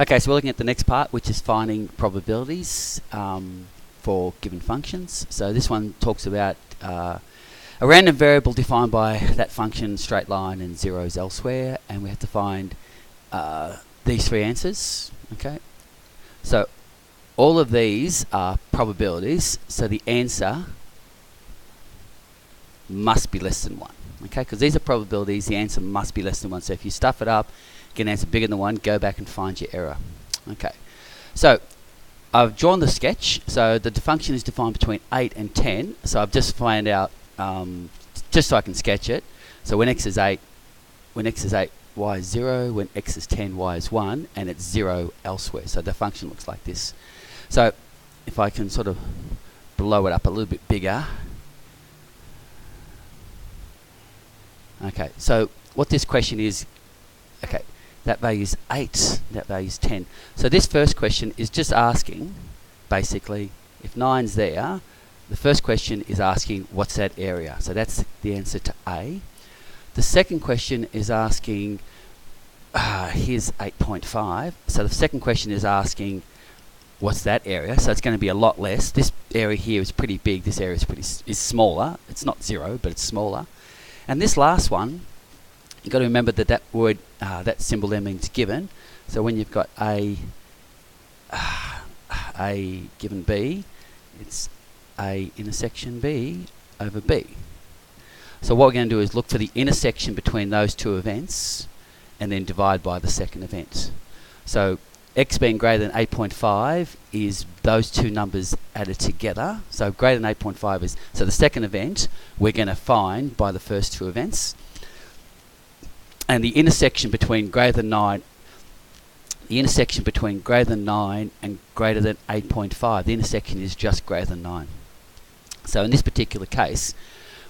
Okay, so we're looking at the next part, which is finding probabilities for given functions. So this one talks about a random variable defined by that function, straight line, and zeros elsewhere, and we have to find these three answers. Okay, so all of these are probabilities, so the answer must be less than 1. Okay, because these are probabilities, the answer must be less than 1. So if you stuff it up, get an answer bigger than 1, go back and find your error. Okay, so I've drawn the sketch. So the function is defined between 8 and 10. So I've just found out, just so I can sketch it. So when x is 8, y is 0. When x is 10, y is 1, and it's 0 elsewhere. So the function looks like this. So if I can sort of blow it up a little bit bigger. Okay, so what this question is, okay, that value is 8, that value is 10. So this first question is just asking, basically, if 9's there, the first question is asking what's that area. So that's the answer to A. The second question is asking, here's 8.5. So the second question is asking what's that area. So it's going to be a lot less. This area here is pretty big. This area is smaller. It's not 0, but it's smaller. And this last one, you've got to remember that that word, that symbol there means given. So when you've got A given B, it's A intersection B over B. So what we're going to do is look for the intersection between those two events and then divide by the second event. So x being greater than 8.5 is those two numbers added together. So greater than 8.5 is, so the second event we're going to find by the first two events. And the intersection between greater than 9, and greater than 8.5, the intersection is just greater than 9. So in this particular case,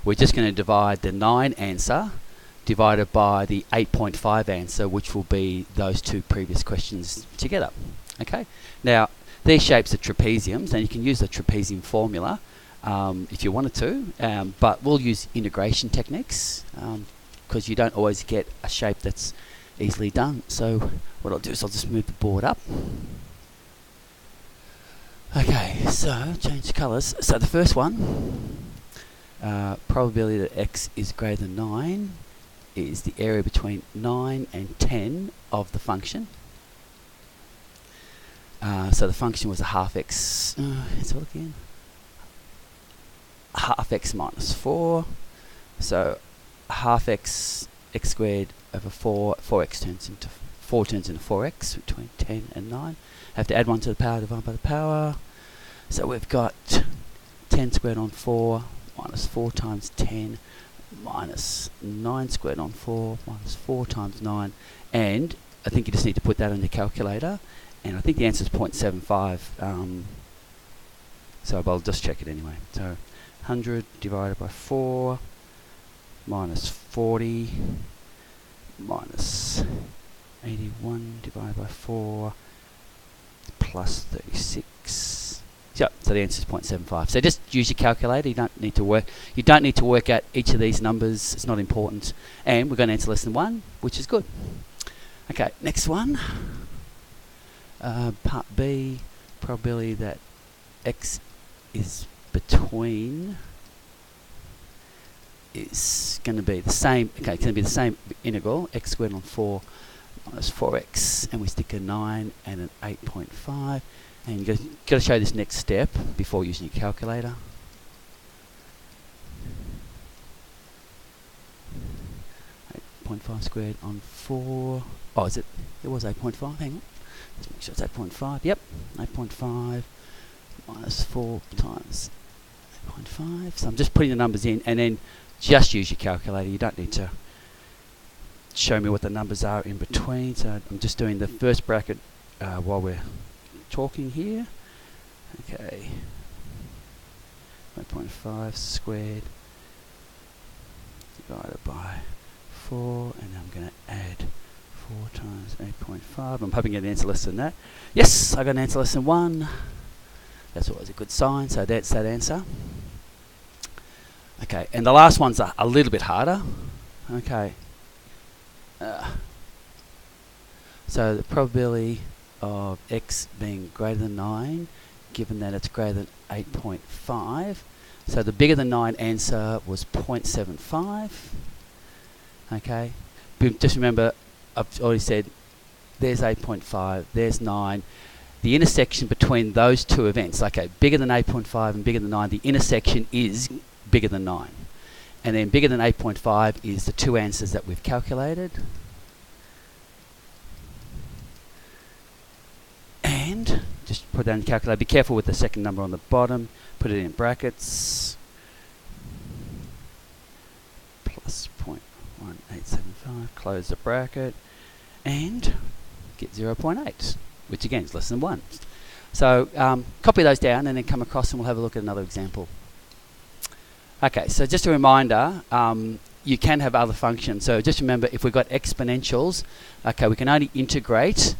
we're just going to divide the 9 answer divided by the 8.5 answer, which will be those two previous questions together. Okay. Now, these shapes are trapeziums, and you can use the trapezium formula if you wanted to, but we'll use integration techniques because you don't always get a shape that's easily done. So what I'll do is I'll just move the board up. Okay, so change colours. So the first one, probability that x is greater than 9 is the area between 9 and 10 of the function. So the function was a half x, let's look again, half x minus 4. So half x, x squared over 4, 4x turns into 4x between 10 and 9. Have to add 1 to the power, divide by the power. So we've got 10 squared on 4 minus 4 times 10 minus 9 squared on 4 minus 4 times 9. And I think you just need to put that on your calculator. And I think the answer is 0.75. So I'll just check it anyway. So 100 divided by 4 minus 40 minus 81 divided by 4 plus 36. So the answer is 0.75. So just use your calculator. You don't need to work out each of these numbers. It's not important. And we're going to answer less than 1, which is good. Okay, next one. Part B, probability that x is between is going to be the same. Okay, it's going to be the same integral, x squared on 4 minus 4x, and we stick a 9 and an 8.5. And you've got to show this next step before using your calculator. .5 squared on 4. Oh, is it? It was 8.5. Hang on. Let's make sure it's 8.5. Yep, 8.5 minus 4 times 8.5. So I'm just putting the numbers in, and then just use your calculator. You don't need to show me what the numbers are in between. So I'm just doing the first bracket while we're talking here. Okay, 1.5 squared divided by 4, and I'm going to add 4 times 8.5. I'm hoping I get an answer less than that. Yes, I got an answer less than 1. That's always a good sign. So that's that answer. Okay, and the last one's a little bit harder. Okay. So the probability of x being greater than 9, given that it's greater than 8.5. So the bigger than 9 answer was 0.75. Okay, but just remember, I've already said there's 8.5, there's 9. The intersection between those two events, okay, bigger than 8.5 and bigger than 9, the intersection is bigger than 9. And then bigger than 8.5 is the two answers that we've calculated. And just put that in the calculator. Be careful with the second number on the bottom. Put it in brackets. Plus 0.1875. Close the bracket. And get 0.8, which again is less than 1. So copy those down and then come across and we'll have a look at another example. Okay, so just a reminder, you can have other functions. So just remember, if we've got exponentials, okay, we can only integrate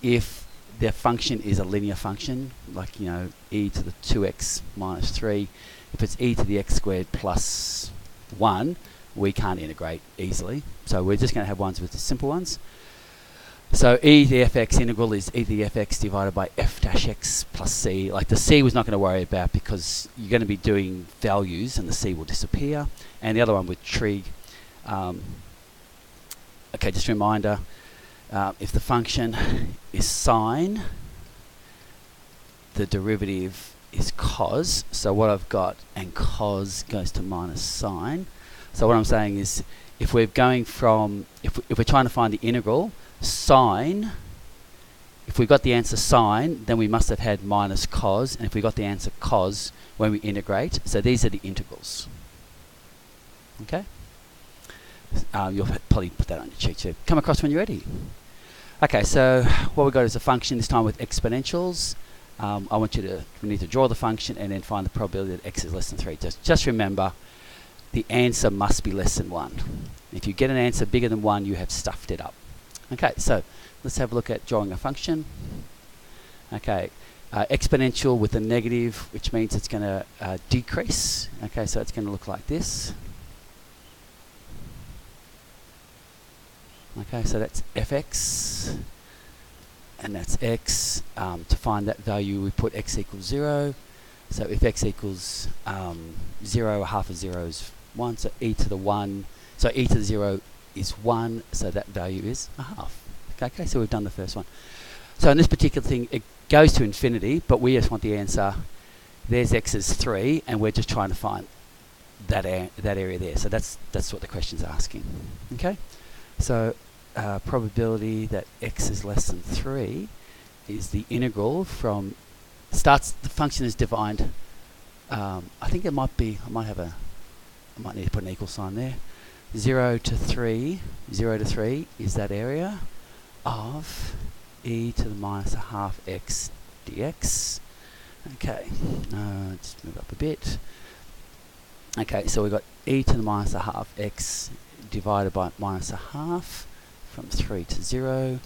if their function is a linear function, like, e to the 2x minus 3. If it's e to the x squared plus 1, we can't integrate easily. So we're just going to have ones with the simple ones. So e to the fx integral is e to the fx divided by f dash x plus c. Like the c was not going to worry about because you're going to be doing values and the c will disappear. And the other one with trig. Okay, just a reminder, if the function is sine, the derivative is cos. So what I've got, and cos goes to minus sine. So what I'm saying is, if we're going from, if we're trying to find the integral, sine, if we got the answer sine, then we must have had minus cos, and if we got the answer cos when we integrate, so these are the integrals. Okay? You'll probably put that on your cheat sheet. Come across when you're ready. Okay, so what we've got is a function, this time with exponentials. We need to draw the function and then find the probability that x is less than 3. Just remember, the answer must be less than 1. If you get an answer bigger than 1, you have stuffed it up. Okay, so let's have a look at drawing a function. Okay, exponential with a negative, which means it's going to decrease. Okay, so it's going to look like this. Okay, so that's fx, and that's x. To find that value, we put x equals 0. So if x equals 0, half of 0 is 1, so e to the 1. So e to the 0 is 1, so that value is a half. Okay, so we've done the first one. So in this particular thing, it goes to infinity, but we just want the answer. There's x is 3, and we're just trying to find that area there. So that's what the question's asking. Okay, so probability that x is less than 3 is the integral from the function is defined. I think it might be. I might need to put an equal sign there. 0 to 3 is that area of e to the minus a half x dx. Okay, just move up a bit. Okay, so we've got e to the minus a half x divided by minus a half from 3 to 0.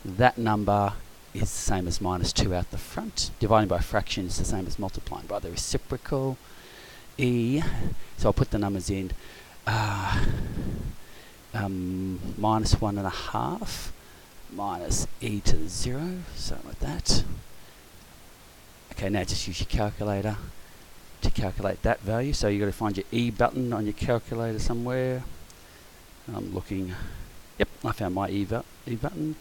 That number is the same as minus 2 out the front. Dividing by a fraction is the same as multiplying by the reciprocal. E, so I'll put the numbers in. Minus 1.5 minus e to the 0, something like that. Okay, now just use your calculator to calculate that value. So you've got to find your E button on your calculator somewhere. I'm looking. Yep, I found my E button.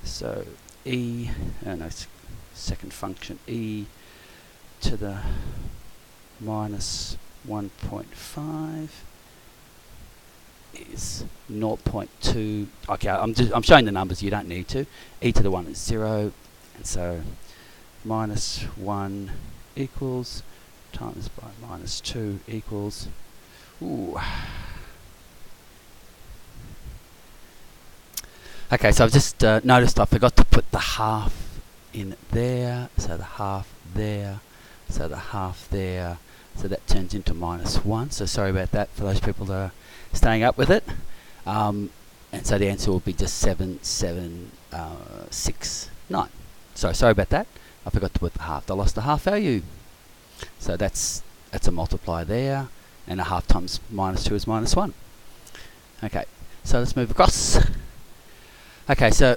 So E, second function, E to the minus 1.5 is 0.2. Okay, I'm showing the numbers. You don't need to. E to the 1 is 0, and so minus 1 equals times by minus 2 equals. Ooh. Okay, so I've just noticed I forgot to put the half in there, so the half there, so the half there, so that turns into minus 1. So sorry about that for those people that are staying up with it. And so the answer will be just 7,769. So sorry about that. I forgot to put the half. I lost the half value. So that's a multiplier there, and a half times minus 2 is minus 1. Okay, so let's move across. Okay, so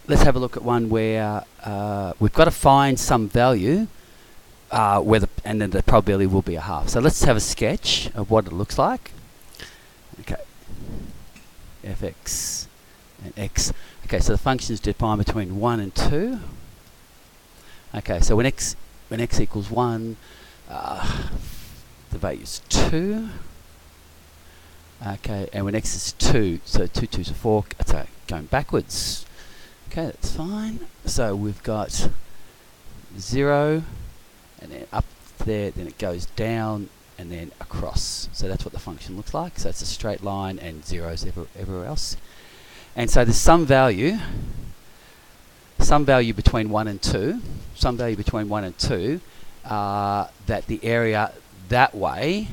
let's have a look at one where we've got to find some value and then the probability will be a half. So let's have a sketch of what it looks like. Okay, fx and x. Okay, so the function is defined between 1 and 2. Okay, so when x equals 1, the value is 2. Okay, and when x is 2, so 2 2's are 4, so going backwards. Okay, that's fine. So we've got 0, and then up there, then it goes down, and then across. So that's what the function looks like. So it's a straight line, and zeros everywhere else. And so there's some value between 1 and 2, that the area that way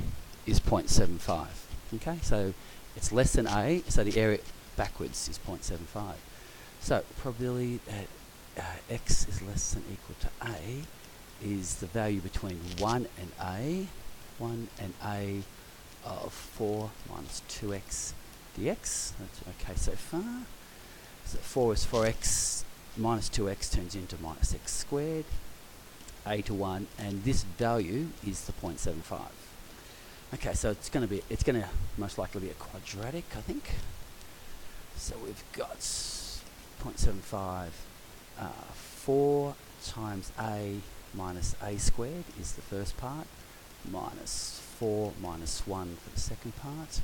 is 0.75. Okay, so it's less than A, so the area backwards is 0.75. So probability that x is less than or equal to A is the value between 1 and A of 4 minus 2x dx. That's okay so far. So 4 is 4x, minus 2x turns into minus x squared, A to 1, and this value is the 0.75. Okay, so it's going to most likely be a quadratic, I think. So we've got 0.75, 4 times A minus A squared is the first part, minus 4 minus 1 for the second part.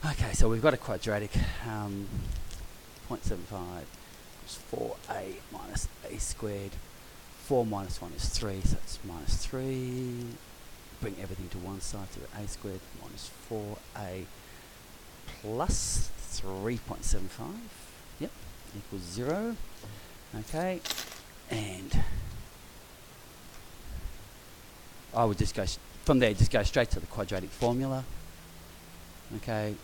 Okay, so we've got a quadratic. 0.75 is 4A minus A squared. 4 minus 1 is 3, so it's minus 3. Bring everything to one side, so A squared minus 4A plus 3.75. Yep, equals 0. Okay, and I would just go from there. Just go straight to the quadratic formula. Okay,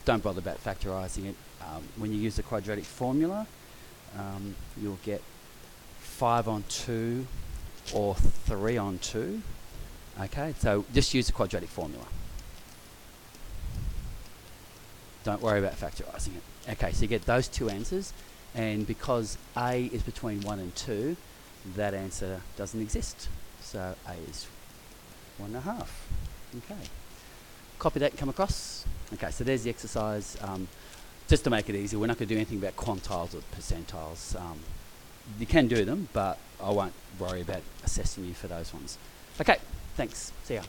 don't bother about factorising it. When you use the quadratic formula, you'll get 5 on 2 or 3 on 2. Okay, so just use the quadratic formula. Don't worry about factorising it. Okay, so you get those two answers, and because A is between 1 and 2, that answer doesn't exist. So A is 1.5. Okay. Copy that and come across. Okay, so there's the exercise. Just to make it easy, we're not going to do anything about quantiles or percentiles. You can do them, but I won't worry about assessing you for those ones. Okay, thanks. See ya.